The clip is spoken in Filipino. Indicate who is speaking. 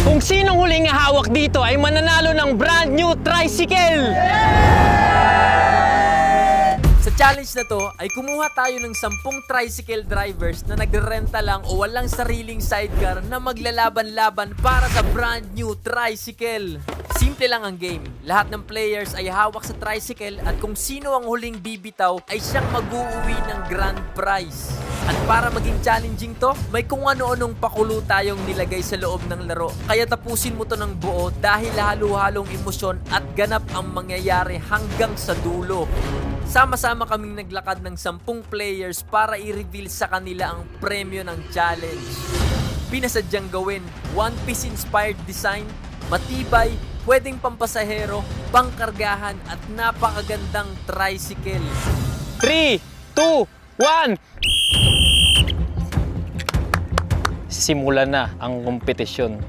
Speaker 1: Kung sinong huling hawak dito ay mananalo ng brand new tricycle!
Speaker 2: Sa challenge na to ay kumuha tayo ng 10 tricycle drivers na nagrerenta lang o walang sariling sidecar na maglalaban-laban para sa brand new tricycle. Simple lang ang game. Lahat ng players ay hawak sa tricycle at kung sino ang huling bibitaw ay siyang mag-uuwi ng grand prize. At para maging challenging to, may kung ano-anong pakulo tayong nilagay sa loob ng laro. Kaya tapusin mo to ng buo dahil halo-halong emosyon at ganap ang mangyayari hanggang sa dulo. Sama-sama kaming naglakad ng 10 players para i-reveal sa kanila ang premyo ng challenge. Pinasadyang gawin, One Piece inspired design, matibay, pwedeng pampasahero, pangkargahan at napakagandang tricycle.
Speaker 1: 3, 2, 1! Simulan na ang kompetisyon.